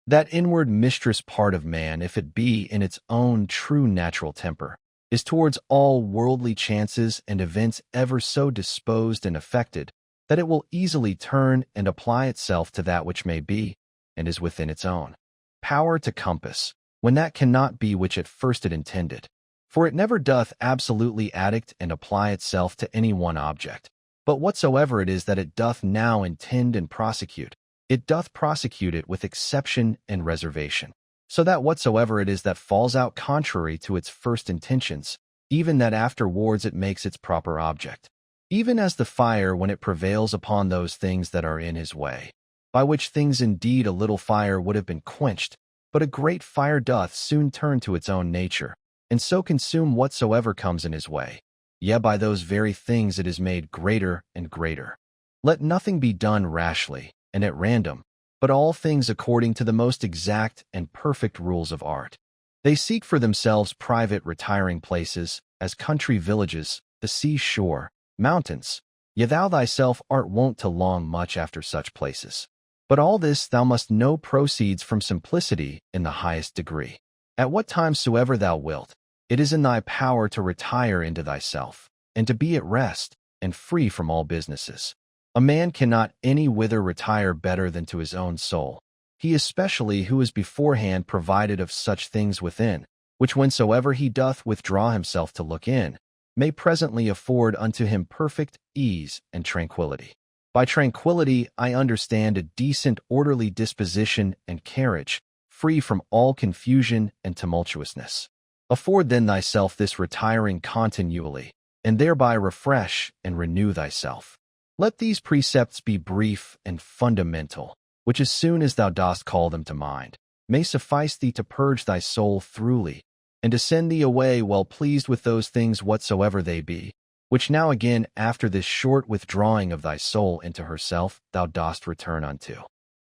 That inward mistress part of man, if it be in its own true natural temper, is towards all worldly chances and events ever so disposed and affected, that it will easily turn and apply itself to that which may be, and is within its own power to compass, when that cannot be which at first it intended. For it never doth absolutely addict and apply itself to any one object, but whatsoever it is that it doth now intend and prosecute, it doth prosecute it with exception and reservation, so that whatsoever it is that falls out contrary to its first intentions, even that afterwards it makes its proper object. Even as the fire when it prevails upon those things that are in his way, by which things indeed a little fire would have been quenched, but a great fire doth soon turn to its own nature, and so consume whatsoever comes in his way. Yea, by those very things it is made greater and greater. Let nothing be done rashly and at random, but all things according to the most exact and perfect rules of art. They seek for themselves private retiring places, as country villages, the sea shore, mountains. Yea, thou thyself art wont to long much after such places. But all this thou must know proceeds from simplicity in the highest degree. At what time soever thou wilt, it is in thy power to retire into thyself, and to be at rest, and free from all businesses. A man cannot any whither retire better than to his own soul, he especially who is beforehand provided of such things within, which whensoever he doth withdraw himself to look in, may presently afford unto him perfect ease and tranquillity. By tranquillity I understand a decent orderly disposition and carriage, free from all confusion and tumultuousness. Afford then thyself this retiring continually, and thereby refresh and renew thyself. Let these precepts be brief and fundamental, which as soon as thou dost call them to mind, may suffice thee to purge thy soul throughly, and to send thee away well pleased with those things whatsoever they be, which now again after this short withdrawing of thy soul into herself thou dost return unto.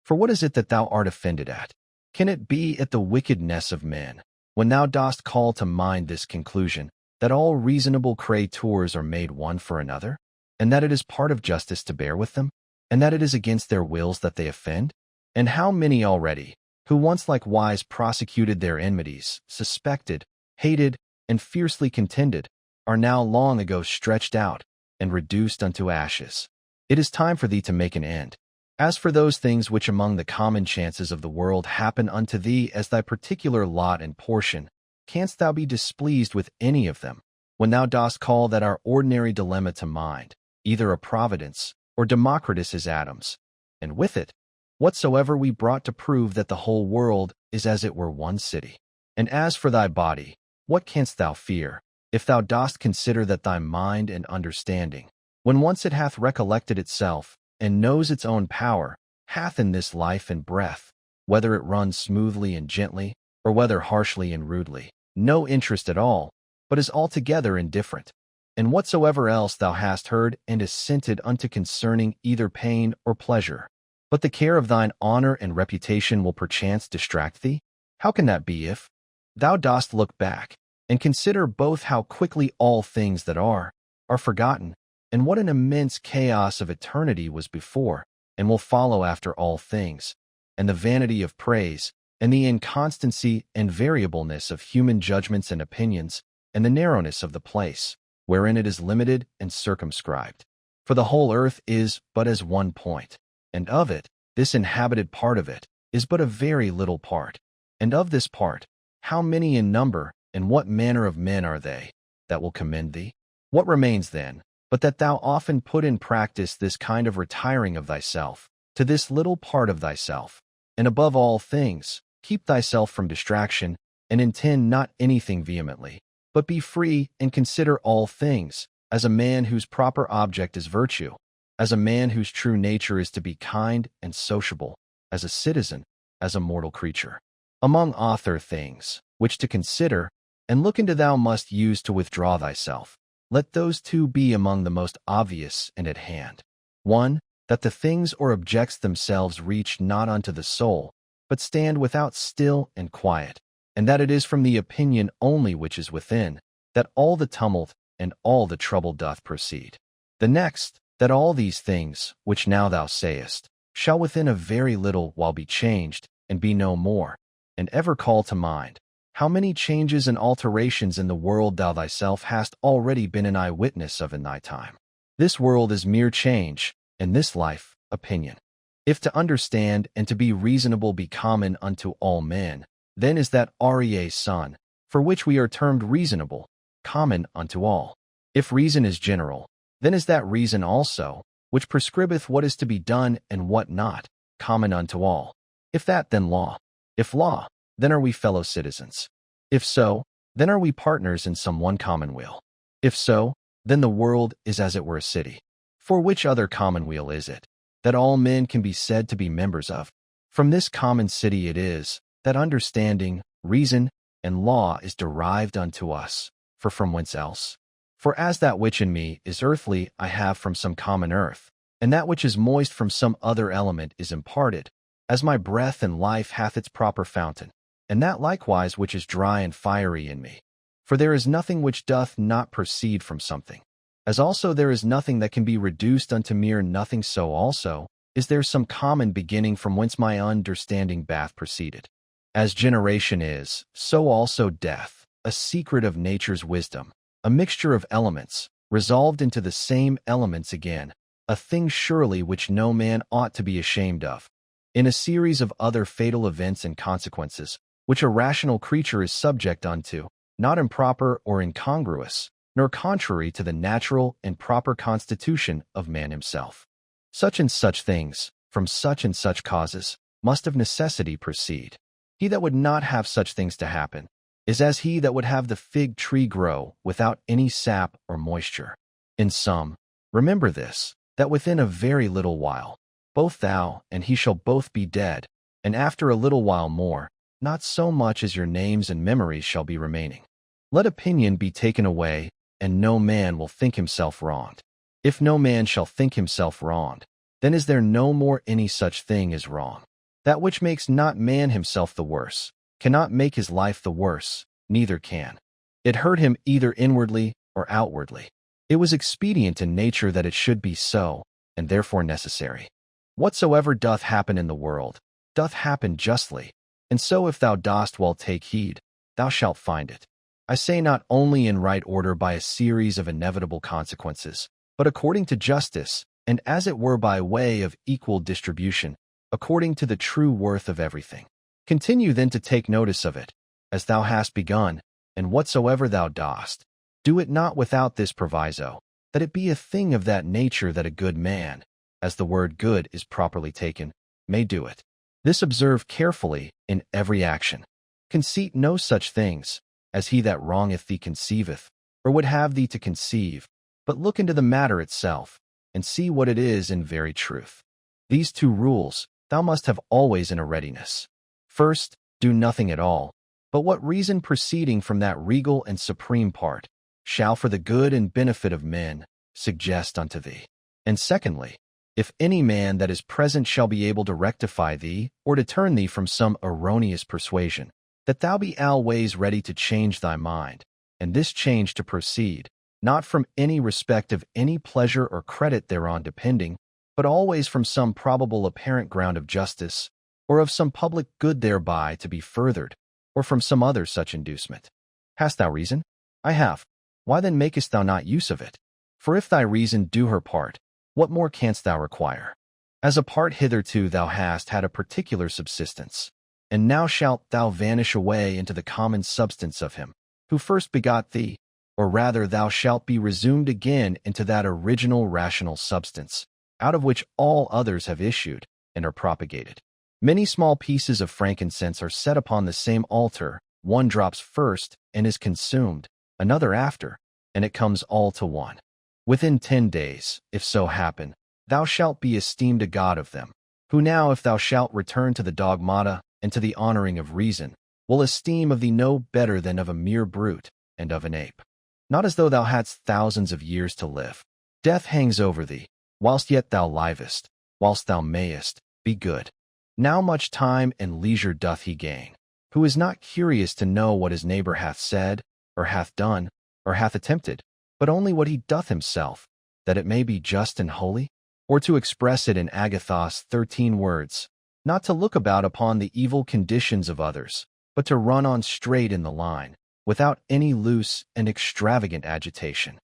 For what is it that thou art offended at? Can it be at the wickedness of men, when thou dost call to mind this conclusion, that all reasonable creatures are made one for another, and that it is part of justice to bear with them, and that it is against their wills that they offend? And how many already, who once likewise prosecuted their enmities, suspected, hated, and fiercely contended, are now long ago stretched out and reduced unto ashes. It is time for thee to make an end. As for those things which among the common chances of the world happen unto thee as thy particular lot and portion, canst thou be displeased with any of them, when thou dost call that our ordinary dilemma to mind, either a Providence or Democritus's atoms, and with it, whatsoever we brought to prove that the whole world is as it were one city? And as for thy body, what canst thou fear, if thou dost consider that thy mind and understanding, when once it hath recollected itself, and knows its own power, hath in this life and breath, whether it runs smoothly and gently, or whether harshly and rudely, no interest at all, but is altogether indifferent? And whatsoever else thou hast heard and assented unto concerning either pain or pleasure, but the care of thine honor and reputation will perchance distract thee? How can that be if thou dost look back, and consider both how quickly all things that are forgotten, and what an immense chaos of eternity was before, and will follow after all things, and the vanity of praise, and the inconstancy and variableness of human judgments and opinions, and the narrowness of the place, wherein it is limited and circumscribed. For the whole earth is but as one point, and of it, this inhabited part of it, is but a very little part. And of this part, how many in number, and what manner of men are they, that will commend thee? What remains then, but that thou often put in practice this kind of retiring of thyself, to this little part of thyself, and above all things, keep thyself from distraction, and intend not anything vehemently, but be free and consider all things, as a man whose proper object is virtue, as a man whose true nature is to be kind and sociable, as a citizen, as a mortal creature. Among other things, which to consider, and look into thou must use to withdraw thyself, let those two be among the most obvious and at hand. 1. That the things or objects themselves reach not unto the soul, but stand without still and quiet, and that it is from the opinion only which is within, that all the tumult and all the trouble doth proceed. The next, that all these things, which now thou sayest, shall within a very little while be changed, and be no more, and ever call to mind how many changes and alterations in the world thou thyself hast already been an eyewitness of in thy time. This world is mere change, and this life, opinion. If to understand and to be reasonable be common unto all men, then is that REA son, for which we are termed reasonable, common unto all. If reason is general, then is that reason also, which prescribeth what is to be done and what not, common unto all. If that, then law. If law, then are we fellow citizens. If so, then are we partners in some one commonweal. If so, then the world is as it were a city. For which other commonweal is it, that all men can be said to be members of? From this common city it is, that understanding, reason, and law is derived unto us, for from whence else? For as that which in me is earthly I have from some common earth, and that which is moist from some other element is imparted, as my breath and life hath its proper fountain, and that likewise which is dry and fiery in me. For there is nothing which doth not proceed from something. As also there is nothing that can be reduced unto mere nothing, so also is there some common beginning from whence my understanding bath proceeded. As generation is, so also death, a secret of nature's wisdom, a mixture of elements, resolved into the same elements again, a thing surely which no man ought to be ashamed of. In a series of other fatal events and consequences, which a rational creature is subject unto, not improper or incongruous, nor contrary to the natural and proper constitution of man himself. Such and such things, from such and such causes, must of necessity proceed. He that would not have such things to happen is as he that would have the fig tree grow without any sap or moisture. In sum, remember this, that within a very little while, both thou and he shall both be dead, and after a little while more, not so much as your names and memories shall be remaining. Let opinion be taken away, and no man will think himself wronged. If no man shall think himself wronged, then is there no more any such thing as wrong. That which makes not man himself the worse, cannot make his life the worse, neither can it hurt him either inwardly or outwardly. It was expedient in nature that it should be so, and therefore necessary. Whatsoever doth happen in the world, doth happen justly, and so if thou dost well take heed, thou shalt find it. I say not only in right order by a series of inevitable consequences, but according to justice, and as it were by way of equal distribution, according to the true worth of everything. Continue then to take notice of it, as thou hast begun, and whatsoever thou dost, do it not without this proviso, that it be a thing of that nature that a good man, as the word good is properly taken, may do it. This observe carefully in every action. Conceit no such things, as he that wrongeth thee conceiveth, or would have thee to conceive, but look into the matter itself, and see what it is in very truth. These two rules thou must have always in a readiness. First, do nothing at all, but what reason proceeding from that regal and supreme part shall for the good and benefit of men suggest unto thee. And secondly, if any man that is present shall be able to rectify thee, or to turn thee from some erroneous persuasion, that thou be always ready to change thy mind, and this change to proceed, not from any respect of any pleasure or credit thereon depending, but always from some probable apparent ground of justice, or of some public good thereby to be furthered, or from some other such inducement. Hast thou reason? I have. Why then makest thou not use of it? For if thy reason do her part, what more canst thou require? As a part hitherto thou hast had a particular subsistence, and now shalt thou vanish away into the common substance of him, who first begot thee, or rather thou shalt be resumed again into that original rational substance, out of which all others have issued and are propagated. Many small pieces of frankincense are set upon the same altar, one drops first and is consumed, another after, and it comes all to one. Within 10 days, if so happen, thou shalt be esteemed a god of them, who now if thou shalt return to the dogmata and to the honoring of reason, will esteem of thee no better than of a mere brute and of an ape. Not as though thou hadst thousands of years to live. Death hangs over thee, whilst yet thou livest, whilst thou mayest, be good. Now much time and leisure doth he gain, who is not curious to know what his neighbor hath said, or hath done, or hath attempted, but only what he doth himself, that it may be just and holy? Or to express it in Agathos 13 words, not to look about upon the evil conditions of others, but to run on straight in the line, without any loose and extravagant agitation.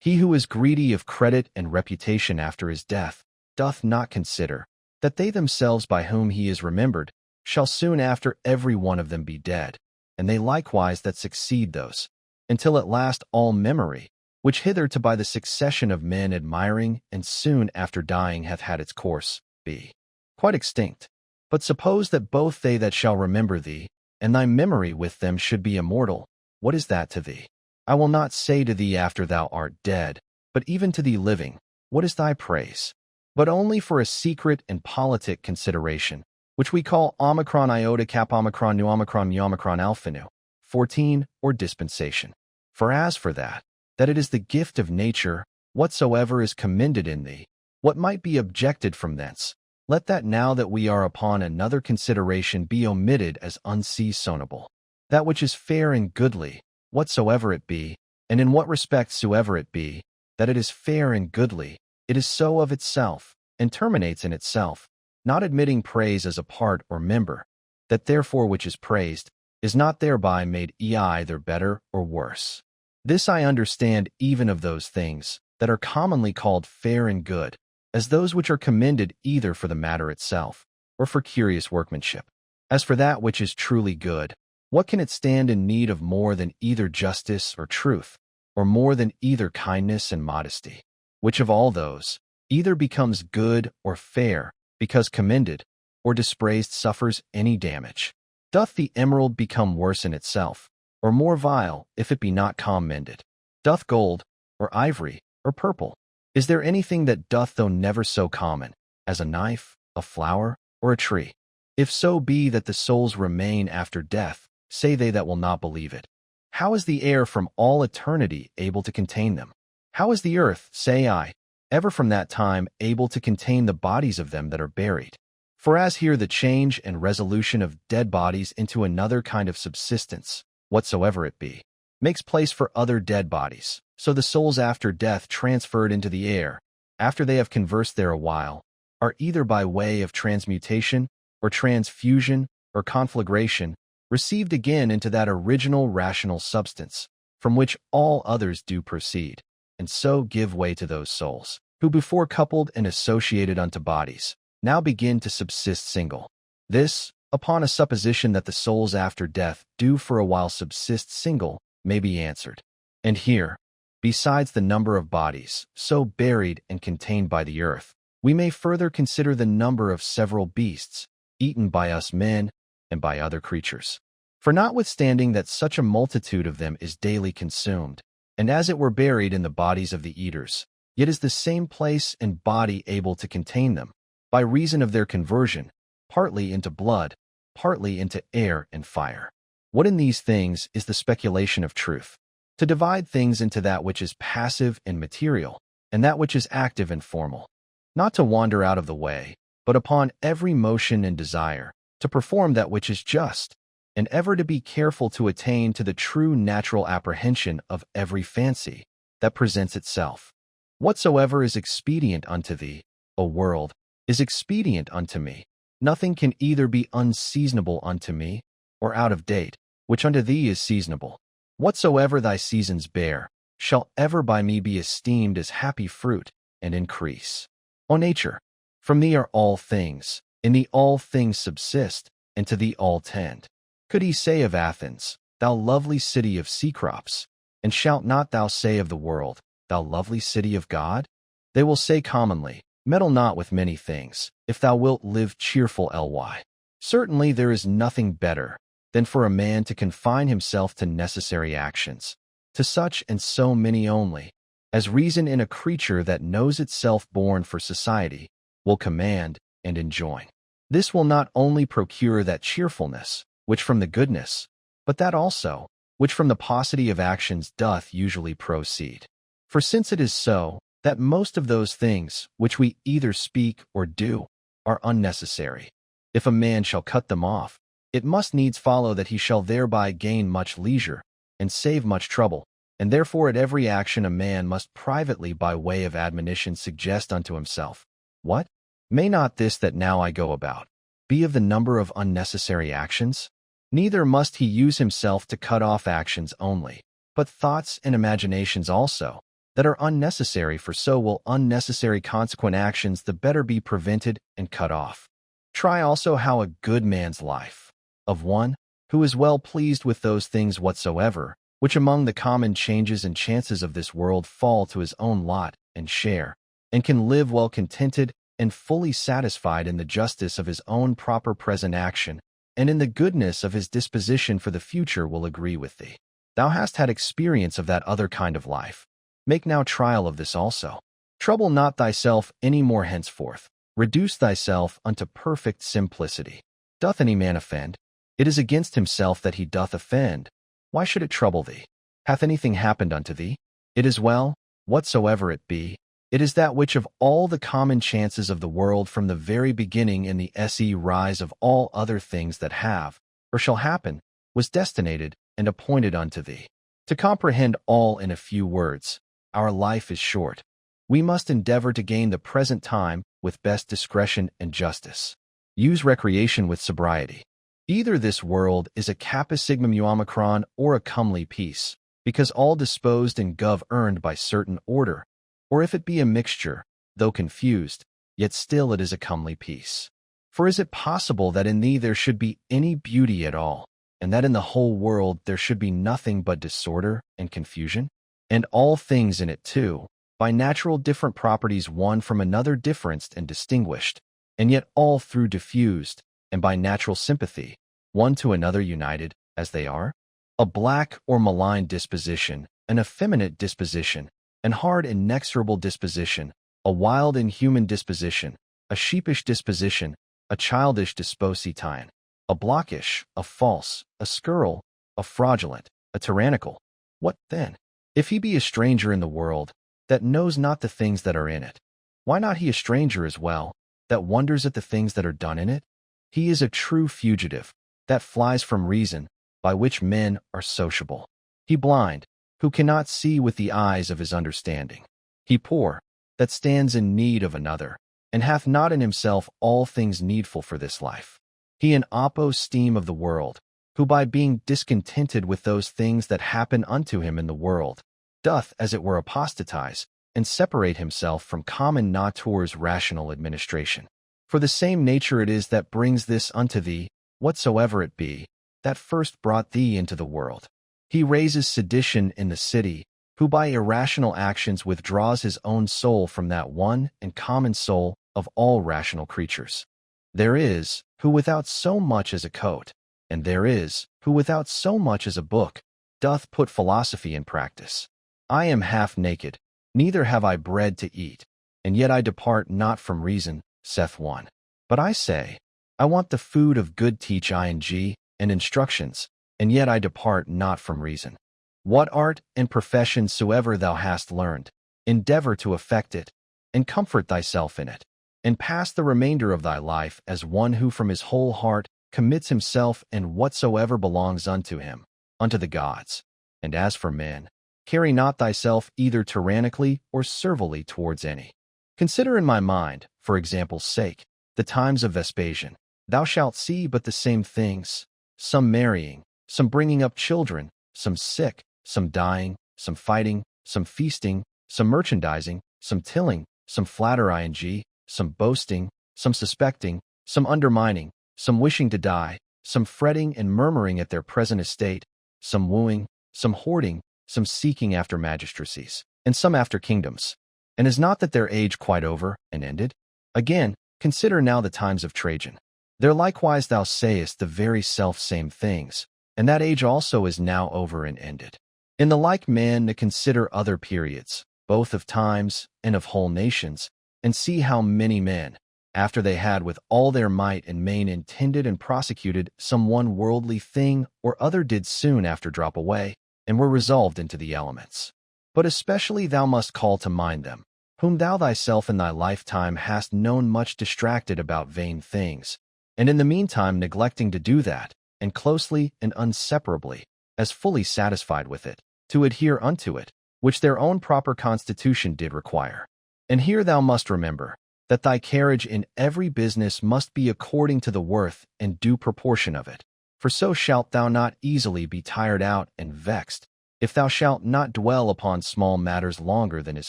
He who is greedy of credit and reputation after his death doth not consider that they themselves by whom he is remembered shall soon after every one of them be dead, and they likewise that succeed those, until at last all memory, which hitherto by the succession of men admiring and soon after dying hath had its course, be quite extinct. But suppose that both they that shall remember thee, and thy memory with them should be immortal, what is that to thee? I will not say to thee after thou art dead, but even to thee living, what is thy praise? But only for a secret and politic consideration, which we call omicron iota cap omicron nu omicron mu omicron alpha nu, 14, or dispensation. For as for that it is the gift of nature, whatsoever is commended in thee, what might be objected from thence, let that now that we are upon another consideration be omitted as unseasonable. That which is fair and goodly, whatsoever it be, and in what respect soever it be, that it is fair and goodly, it is so of itself, and terminates in itself, not admitting praise as a part or member, that therefore which is praised is not thereby made either better or worse. This I understand even of those things that are commonly called fair and good, as those which are commended either for the matter itself, or for curious workmanship. As for that which is truly good, what can it stand in need of more than either justice or truth, or more than either kindness and modesty? Which of all those either becomes good or fair, because commended, or dispraised suffers any damage? Doth the emerald become worse in itself, or more vile, if it be not commended? Doth gold, or ivory, or purple? Is there anything that doth though never so common, as a knife, a flower, or a tree? If so be that the souls remain after death, say they that will not believe it. How is the air from all eternity able to contain them? How is the earth, say I, ever from that time able to contain the bodies of them that are buried? For as here the change and resolution of dead bodies into another kind of subsistence, whatsoever it be, makes place for other dead bodies, so the souls after death transferred into the air, after they have conversed there a while, are either by way of transmutation, or transfusion, or conflagration, received again into that original rational substance, from which all others do proceed, and so give way to those souls, who before coupled and associated unto bodies, now begin to subsist single. This, upon a supposition that the souls after death do for a while subsist single, may be answered. And here, besides the number of bodies, so buried and contained by the earth, we may further consider the number of several beasts, eaten by us men, and by other creatures. For notwithstanding that such a multitude of them is daily consumed, and as it were buried in the bodies of the eaters, yet is the same place and body able to contain them, by reason of their conversion, partly into blood, partly into air and fire. What in these things is the speculation of truth? To divide things into that which is passive and material, and that which is active and formal. Not to wander out of the way, but upon every motion and desire, to perform that which is just, and ever to be careful to attain to the true natural apprehension of every fancy that presents itself. Whatsoever is expedient unto thee, O world, is expedient unto me. Nothing can either be unseasonable unto me, or out of date, which unto thee is seasonable. Whatsoever thy seasons bear, shall ever by me be esteemed as happy fruit, and increase. O nature, from thee are all things, in thee all things subsist, and to thee all tend. Could he say of Athens, thou lovely city of sea crops, and shalt not thou say of the world, thou lovely city of God? They will say commonly, meddle not with many things, if thou wilt live cheerful ly. Certainly there is nothing better than for a man to confine himself to necessary actions, to such and so many only, as reason in a creature that knows itself born for society, will command and enjoin. This will not only procure that cheerfulness, which from the goodness, but that also, which from the paucity of actions doth usually proceed. For since it is so, that most of those things, which we either speak or do, are unnecessary, if a man shall cut them off, it must needs follow that he shall thereby gain much leisure, and save much trouble, and therefore at every action a man must privately by way of admonition suggest unto himself, what? May not this that now I go about, be of the number of unnecessary actions? Neither must he use himself to cut off actions only, but thoughts and imaginations also, that are unnecessary, for so will unnecessary consequent actions the better be prevented and cut off. Try also how a good man's life, of one who is well pleased with those things whatsoever, which among the common changes and chances of this world fall to his own lot and share, and can live well contented and fully satisfied in the justice of his own proper present action, and in the goodness of his disposition for the future, will agree with thee. Thou hast had experience of that other kind of life. Make now trial of this also. Trouble not thyself any more henceforth. Reduce thyself unto perfect simplicity. Doth any man offend? It is against himself that he doth offend. Why should it trouble thee? Hath anything happened unto thee? It is well, whatsoever it be. It is that which of all the common chances of the world from the very beginning in the rise of all other things that have, or shall happen, was destinated and appointed unto thee. To comprehend all in a few words, our life is short. We must endeavor to gain the present time with best discretion and justice. Use recreation with sobriety. Either this world is a capus signum omicron or a comely peace, because all disposed and earned by certain order, or if it be a mixture, though confused, yet still it is a comely peace. For is it possible that in thee there should be any beauty at all, and that in the whole world there should be nothing but disorder and confusion? And all things in it too, by natural different properties one from another differenced and distinguished, and yet all through diffused, and by natural sympathy, one to another united, as they are? A black or malign disposition, an effeminate disposition, an hard inexorable disposition, a wild inhuman disposition, a sheepish disposition, a childish disposition, a blockish, a false, a scurril, a fraudulent, a tyrannical. What then? If he be a stranger in the world, that knows not the things that are in it, why not he a stranger as well, that wonders at the things that are done in it? He is a true fugitive, that flies from reason, by which men are sociable. He blind, who cannot see with the eyes of his understanding. He poor, that stands in need of another, and hath not in himself all things needful for this life. He an esteem of the world, who by being discontented with those things that happen unto him in the world, doth as it were apostatize, and separate himself from common nature's rational administration. For the same nature it is that brings this unto thee, whatsoever it be, that first brought thee into the world. He raises sedition in the city, who by irrational actions withdraws his own soul from that one and common soul of all rational creatures. There is, who without so much as a coat, and there is, who without so much as a book, doth put philosophy in practice. I am half naked, neither have I bread to eat, and yet I depart not from reason, saith one. But I say, I want the food of good teaching and instructions, and yet I depart not from reason. What art and profession soever thou hast learned, endeavor to effect it, and comfort thyself in it, and pass the remainder of thy life as one who from his whole heart commits himself and whatsoever belongs unto him, unto the gods. And as for men, carry not thyself either tyrannically or servilely towards any. Consider in my mind, for example's sake, the times of Vespasian. Thou shalt see but the same things, some marrying, some bringing up children, some sick, some dying, some fighting, some feasting, some merchandising, some tilling, some flattering, some boasting, some suspecting, some undermining, some wishing to die, some fretting and murmuring at their present estate, some wooing, some hoarding, some seeking after magistracies, and some after kingdoms. And is not that their age quite over and ended? Again, consider now the times of Trajan. There likewise thou sayest the very self-same things, and that age also is now over and ended. In the like man to consider other periods, both of times and of whole nations, and see how many men, after they had with all their might and main intended and prosecuted some one worldly thing or other, did soon after drop away, and were resolved into the elements. But especially thou must call to mind them, whom thou thyself in thy lifetime hast known much distracted about vain things, and in the meantime neglecting to do that, and closely and inseparably, as fully satisfied with it, to adhere unto it, which their own proper constitution did require. And here thou must remember, that thy carriage in every business must be according to the worth and due proportion of it. For so shalt thou not easily be tired out and vexed, if thou shalt not dwell upon small matters longer than is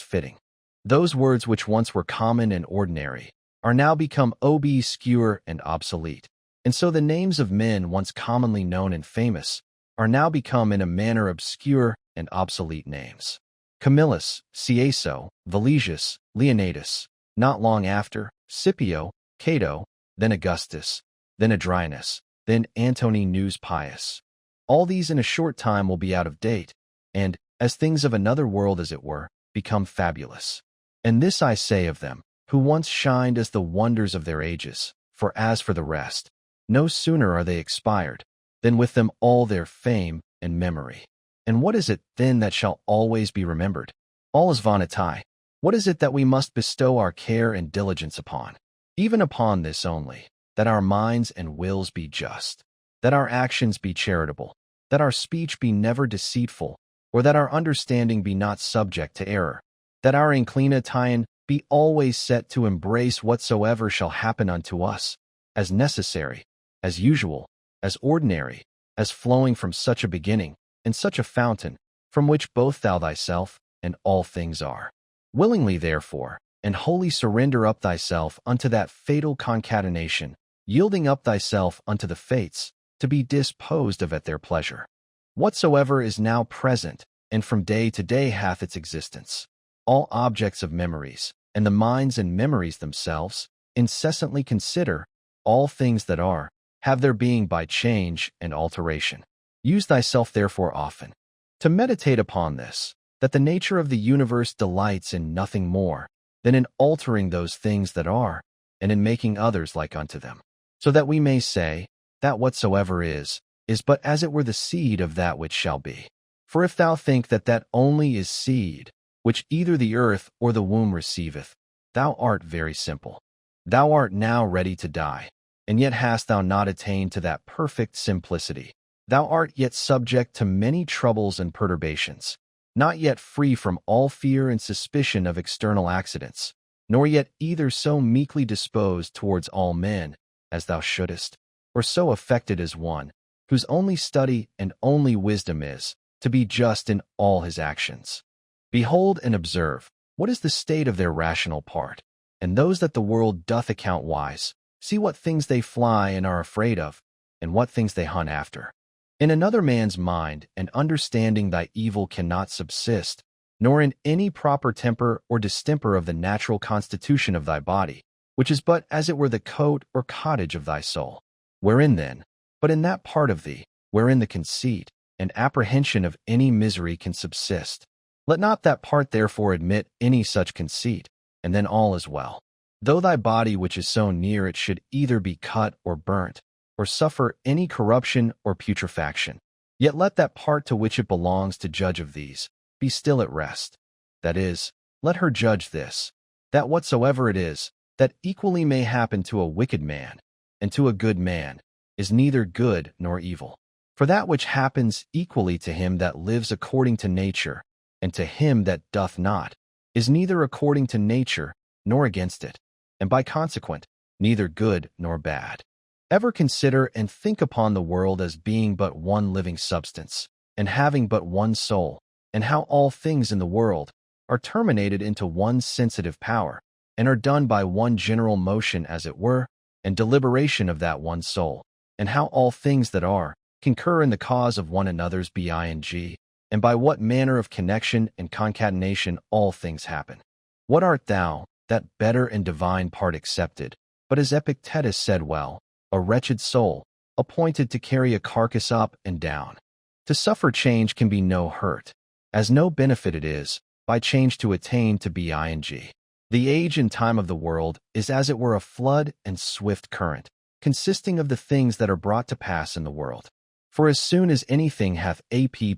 fitting. Those words which once were common and ordinary are now become obscure and obsolete, and so the names of men once commonly known and famous are now become in a manner obscure and obsolete names. Camillus, Cieso, Valesius, Leonidas, not long after, Scipio, Cato, then Augustus, then Adrianus, then Antoninus Pius. All these in a short time will be out of date, and, as things of another world as it were, become fabulous. And this I say of them, who once shined as the wonders of their ages, for as for the rest, no sooner are they expired, than with them all their fame and memory. And what is it, then, that shall always be remembered? All is vanity. What is it that we must bestow our care and diligence upon? Even upon this only, that our minds and wills be just, that our actions be charitable, that our speech be never deceitful, or that our understanding be not subject to error, that our inclination be always set to embrace whatsoever shall happen unto us, as necessary, as usual, as ordinary, as flowing from such a beginning, and such a fountain, from which both thou thyself and all things are. Willingly, therefore, and wholly surrender up thyself unto that fatal concatenation, yielding up thyself unto the fates, to be disposed of at their pleasure. Whatsoever is now present, and from day to day hath its existence, all objects of memories, and the minds and memories themselves, incessantly consider, all things that are, have their being by change and alteration. Use thyself therefore often to meditate upon this, that the nature of the universe delights in nothing more than in altering those things that are, and in making others like unto them, so that we may say, that whatsoever is but as it were the seed of that which shall be. For if thou think that that only is seed, which either the earth or the womb receiveth, thou art very simple. Thou art now ready to die, and yet hast thou not attained to that perfect simplicity. Thou art yet subject to many troubles and perturbations, not yet free from all fear and suspicion of external accidents, nor yet either so meekly disposed towards all men as thou shouldest, or so affected as one, whose only study and only wisdom is, to be just in all his actions. Behold and observe, what is the state of their rational part, and those that the world doth account wise, see what things they fly and are afraid of, and what things they hunt after. In another man's mind and understanding thy evil cannot subsist, nor in any proper temper or distemper of the natural constitution of thy body, which is but as it were the coat or cottage of thy soul. Wherein then, but in that part of thee, wherein the conceit and apprehension of any misery can subsist, let not that part therefore admit any such conceit, and then all is well. Though thy body which is so near it should either be cut or burnt, or suffer any corruption or putrefaction, yet let that part to which it belongs to judge of these be still at rest. That is, let her judge this, that whatsoever it is, that equally may happen to a wicked man, and to a good man, is neither good nor evil. For that which happens equally to him that lives according to nature, and to him that doth not, is neither according to nature nor against it, and by consequent, neither good nor bad. Ever consider and think upon the world as being but one living substance, and having but one soul, and how all things in the world are terminated into one sensitive power, and are done by one general motion as it were, and deliberation of that one soul, and how all things that are concur in the cause of one another's being, and by what manner of connection and concatenation all things happen. What art thou, that better and divine part accepted, but as Epictetus said well, a wretched soul, appointed to carry a carcass up and down? To suffer change can be no hurt, as no benefit it is, by change to attain to being. The age and time of the world is as it were a flood and swift current, consisting of the things that are brought to pass in the world. For as soon as anything hath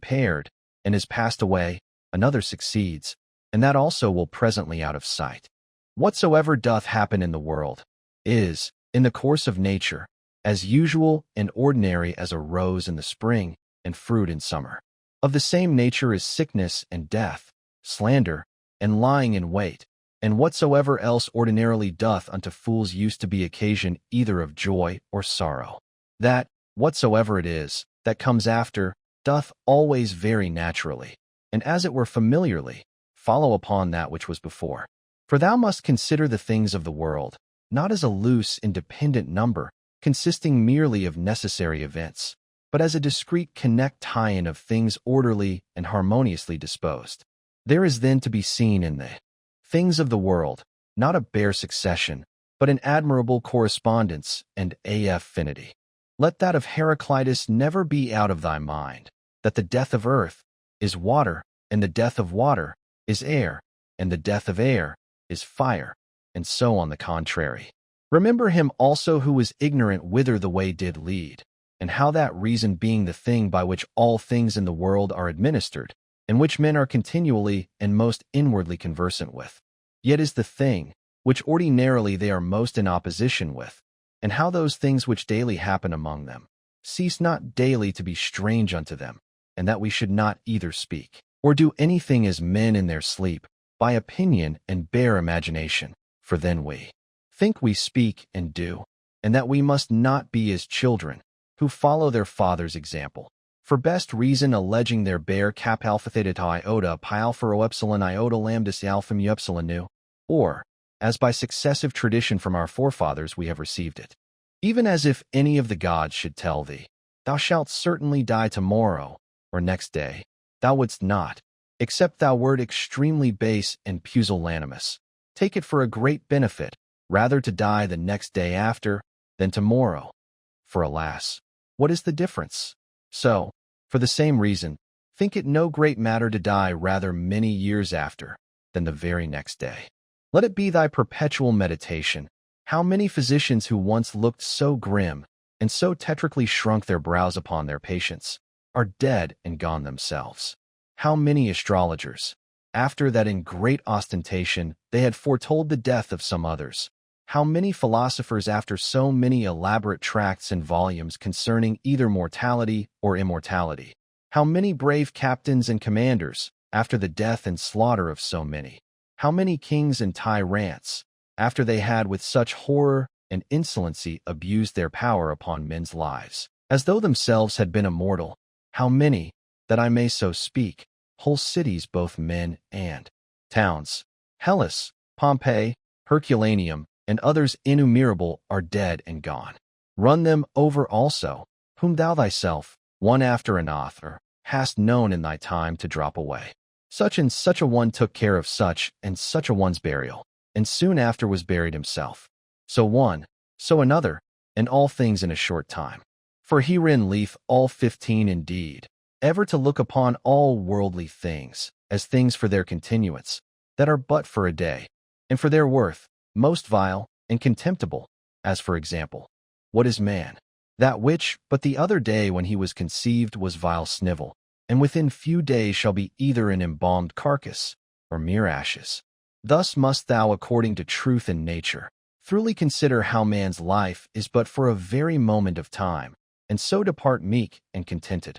paired, and is passed away, another succeeds, and that also will presently out of sight. Whatsoever doth happen in the world is, in the course of nature, as usual and ordinary as a rose in the spring and fruit in summer. Of the same nature is sickness and death, slander, and lying in wait, And whatsoever else ordinarily doth unto fools used to be occasion either of joy or sorrow. That, whatsoever it is, that comes after, doth always very naturally, and as it were familiarly, follow upon that which was before. For thou must consider the things of the world, not as a loose, independent number, consisting merely of necessary events, but as a discrete connect-tie-in of things orderly and harmoniously disposed. There is then to be seen in the things of the world, not a bare succession, but an admirable correspondence and affinity. Let that of Heraclitus never be out of thy mind, that the death of earth is water, and the death of water is air, and the death of air is fire, and so on the contrary. Remember him also who was ignorant whither the way did lead, and how that reason being the thing by which all things in the world are administered, and which men are continually and most inwardly conversant with, yet is the thing which ordinarily they are most in opposition with, and how those things which daily happen among them cease not daily to be strange unto them, and that we should not either speak or do anything as men in their sleep, by opinion and bare imagination, for then we think we speak and do, and that we must not be as children, who follow their father's example, for best reason alleging their bare cap alpha theta iota pi alpha rho epsilon iota lambda alpha mu epsilon nu, or, as by successive tradition from our forefathers we have received it. Even as if any of the gods should tell thee, thou shalt certainly die tomorrow, or next day, thou wouldst not, except thou wert extremely base and pusillanimous. Take it for a great benefit, rather to die the next day after, than tomorrow. For alas, what is the difference? So, for the same reason, think it no great matter to die rather many years after, than the very next day. Let it be thy perpetual meditation, how many physicians who once looked so grim, and so tetrically shrunk their brows upon their patients, are dead and gone themselves. How many astrologers, after that in great ostentation they had foretold the death of some others, how many philosophers after so many elaborate tracts and volumes concerning either mortality or immortality, how many brave captains and commanders, after the death and slaughter of so many, how many kings and tyrants, after they had with such horror and insolency abused their power upon men's lives, as though themselves had been immortal, how many, that I may so speak, whole cities both men and towns, Hellas, Pompeii, Herculaneum, and others innumerable are dead and gone. Run them over also, whom thou thyself, one after another, hast known in thy time to drop away. Such and such a one took care of such and such a one's burial, and soon after was buried himself. So one, so another, and all things in a short time. For herein lieth all 15 indeed, ever to look upon all worldly things as things for their continuance, that are but for a day, and for their worth, most vile and contemptible, as for example, what is man? That which, but the other day when he was conceived was vile snivel, and within few days shall be either an embalmed carcass, or mere ashes. Thus must thou, according to truth and nature, thoroughly consider how man's life is but for a very moment of time, and so depart meek and contented,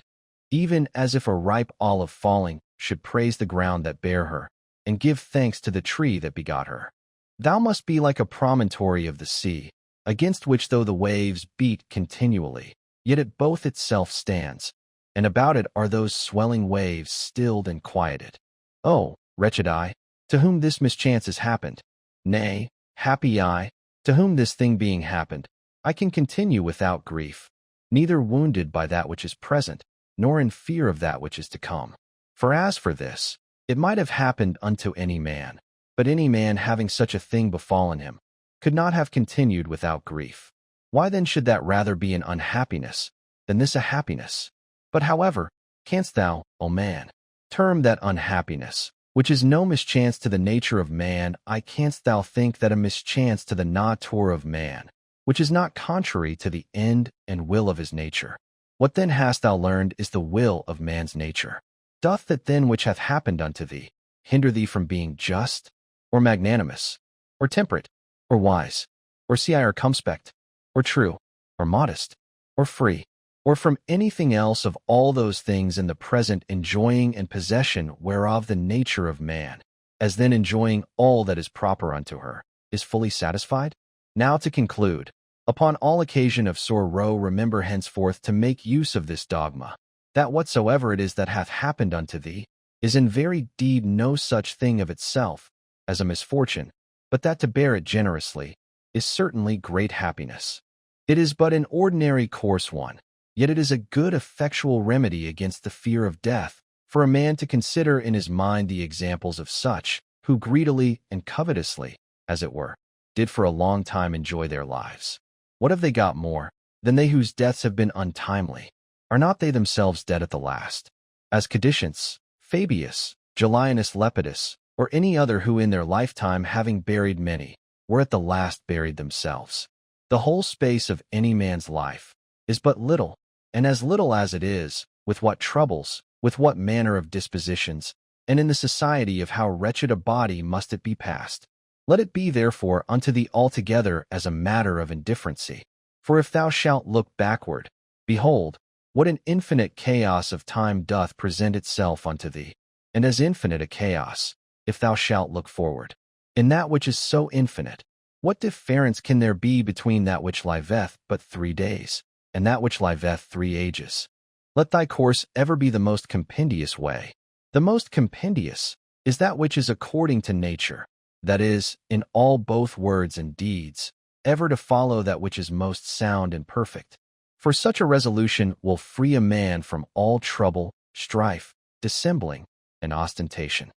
even as if a ripe olive falling should praise the ground that bare her, and give thanks to the tree that begot her. Thou must be like a promontory of the sea, against which though the waves beat continually, yet it both itself stands, and about it are those swelling waves stilled and quieted. Oh, wretched I, to whom this mischance has happened! Nay, happy I, to whom this thing being happened, I can continue without grief, neither wounded by that which is present, nor in fear of that which is to come. For as for this, it might have happened unto any man, but any man having such a thing befallen him, could not have continued without grief. Why then should that rather be an unhappiness, than this a happiness? But however, canst thou, O man, term that unhappiness, which is no mischance to the nature of man, canst thou think that a mischance to the nature of man, which is not contrary to the end and will of his nature? What then hast thou learned is the will of man's nature? Doth that then which hath happened unto thee hinder thee from being just, or magnanimous, or temperate, or wise, or circumspect, or true, or modest, or free, or from anything else of all those things in the present enjoying and possession whereof the nature of man, as then enjoying all that is proper unto her, is fully satisfied? Now to conclude, upon all occasion of sorrow remember henceforth to make use of this dogma, that whatsoever it is that hath happened unto thee, is in very deed no such thing of itself as a misfortune, but that to bear it generously is certainly great happiness. It is but an ordinary coarse one, yet it is a good effectual remedy against the fear of death, for a man to consider in his mind the examples of such, who greedily and covetously, as it were, did for a long time enjoy their lives. What have they got more than they whose deaths have been untimely? Are not they themselves dead at the last? As Cadicians, Fabius, Gellianus Lepidus, or any other who in their lifetime having buried many, were at the last buried themselves. The whole space of any man's life is but little, and as little as it is, with what troubles, with what manner of dispositions, and in the society of how wretched a body must it be passed. Let it be therefore unto thee altogether as a matter of indifferency. For if thou shalt look backward, behold, what an infinite chaos of time doth present itself unto thee, and as infinite a chaos, if thou shalt look forward. In that which is so infinite, what difference can there be between that which liveth but 3 days, and that which liveth 3 ages? Let thy course ever be the most compendious way. The most compendious is that which is according to nature, that is, in all both words and deeds, ever to follow that which is most sound and perfect. For such a resolution will free a man from all trouble, strife, dissembling, and ostentation.